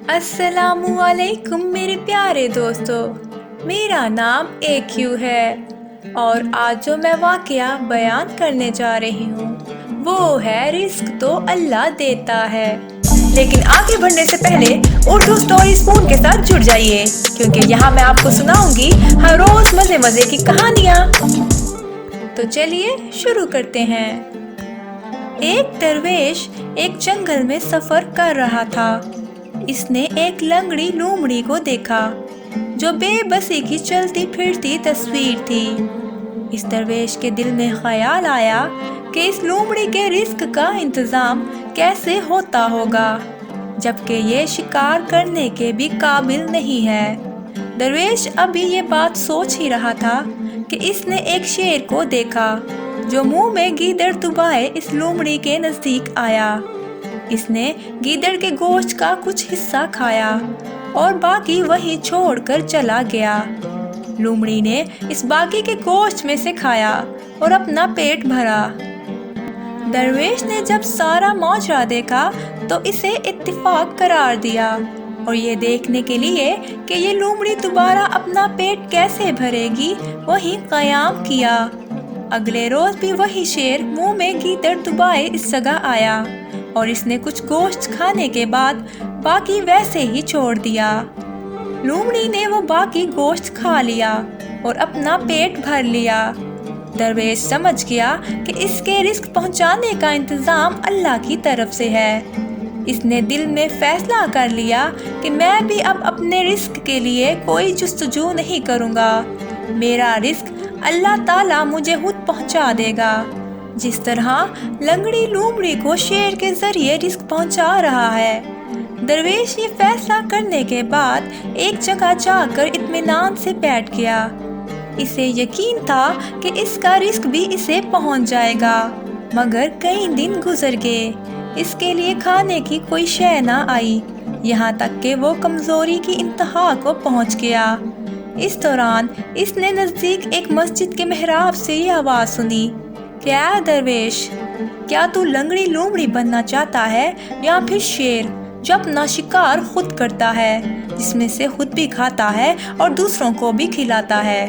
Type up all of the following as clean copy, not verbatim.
السلام علیکم میرے پیارے دوستو، میرا نام AQ ہے اور آج جو میں واقعہ بیان کرنے جا رہی ہوں وہ ہے رزق تو اللہ دیتا ہے۔ لیکن آگے بڑھنے سے پہلے اردو سٹوری اسپون کے ساتھ جڑ جائیے، کیونکہ یہاں میں آپ کو سناؤں گی ہر روز مزے کی کہانیاں۔ تو چلیے شروع کرتے ہیں۔ ایک درویش ایک جنگل میں سفر کر رہا تھا۔ اس نے ایک لنگڑی لومڑی کو دیکھا جو بے بسی کی چلتی پھرتی تصویر تھی۔ اس درویش کے دل میں خیال آیا کہ اس لومڑی کے رزق کا انتظام کیسے ہوتا ہوگا، جبکہ یہ شکار کرنے کے بھی قابل نہیں ہے۔ درویش ابھی یہ بات سوچ ہی رہا تھا کہ اس نے ایک شیر کو دیکھا جو منہ میں گیدڑ دبائے اس لومڑی کے نزدیک آیا۔ اس نے گیدڑ کے گوشت کا کچھ حصہ کھایا اور باقی وہیں چھوڑ کر چلا گیا۔ لومڑی نے اس باقی کے گوشت میں سے کھایا اور اپنا پیٹ بھرا۔ درویش نے جب سارا ماجرا دیکھا تو اسے اتفاق قرار دیا اور یہ دیکھنے کے لیے کہ یہ لومڑی دوبارہ اپنا پیٹ کیسے بھرے گی وہیں قیام کیا۔ اگلے روز بھی وہی شیر منہ میں گیدڑ دبائے اس جگہ آیا اور اس نے کچھ گوشت کھانے کے بعد باقی ویسے ہی چھوڑ دیا۔ لومڑی نے وہ باقی گوشت کھا لیا اور اپنا پیٹ بھر لیا۔ درویش سمجھ گیا کہ اس کے رزق پہنچانے کا انتظام اللہ کی طرف سے ہے۔ اس نے دل میں فیصلہ کر لیا کہ میں بھی اب اپنے رزق کے لیے کوئی جستجو نہیں کروں گا۔ میرا رزق اللہ تعالیٰ مجھے خود پہنچا دے گا، جس طرح لنگڑی لومڑی کو شیر کے ذریعے رزق پہنچا رہا ہے۔ درویش یہ فیصلہ کرنے کے بعد ایک جگہ جا کر اطمینان سے بیٹھ گیا۔ اسے یقین تھا کہ اس کا رزق بھی اسے پہنچ جائے گا، مگر کئی دن گزر گئے۔ اس کے لیے کھانے کی کوئی شے نہ آئی، یہاں تک کہ وہ کمزوری کی انتہا کو پہنچ گیا۔ اس دوران اس نے نزدیک ایک مسجد کے محراب سے یہ آواز سنی کہ اے درویش، کیا تو لنگڑی لومڑی بننا چاہتا ہے یا پھر شیر جو اپنا شکار خود کرتا ہے، جس میں سے خود بھی کھاتا ہے اور دوسروں کو بھی کھلاتا ہے؟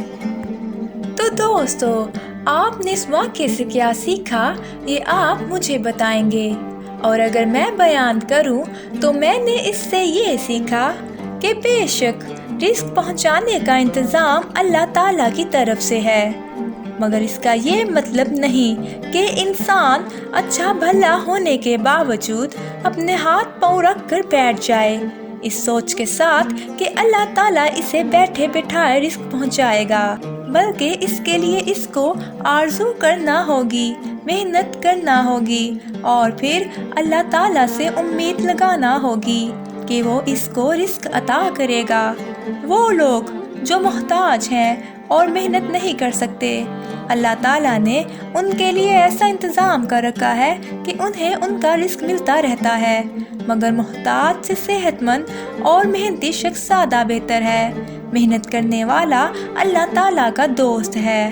تو دوستو، آپ نے اس واقعے سے کیا سیکھا یہ آپ مجھے بتائیں گے، اور اگر میں بیان کروں تو میں نے اس سے یہ سیکھا کہ بے شک رزق پہنچانے کا انتظام اللہ تعالیٰ کی طرف سے ہے، مگر اس کا یہ مطلب نہیں کہ انسان اچھا بھلا ہونے کے باوجود اپنے ہاتھ پاؤں رکھ کر بیٹھ جائے اس سوچ کے ساتھ کہ اللہ تعالیٰ اسے بیٹھے بٹھائے رزق پہنچائے گا، بلکہ اس کے لیے اس کو آرزو کرنا ہوگی، محنت کرنا ہوگی اور پھر اللہ تعالیٰ سے امید لگانا ہوگی کہ وہ اس کو رزق عطا کرے گا۔ وہ لوگ جو محتاج ہیں اور محنت نہیں کر سکتے، اللہ تعالیٰ نے ان کے لیے ایسا انتظام کر رکھا ہے کہ انہیں ان کا رزق ملتا رہتا ہے، مگر محتاج سے صحت مند اور محنتی شخص زیادہ بہتر ہے۔ محنت کرنے والا اللہ تعالیٰ کا دوست ہے۔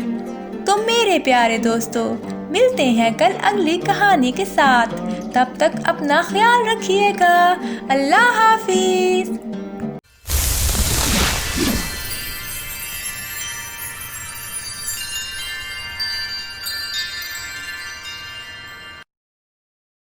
تو میرے پیارے دوستو، ملتے ہیں کل اگلی کہانی کے ساتھ، تب تک اپنا خیال رکھیے گا۔ اللہ حافظ۔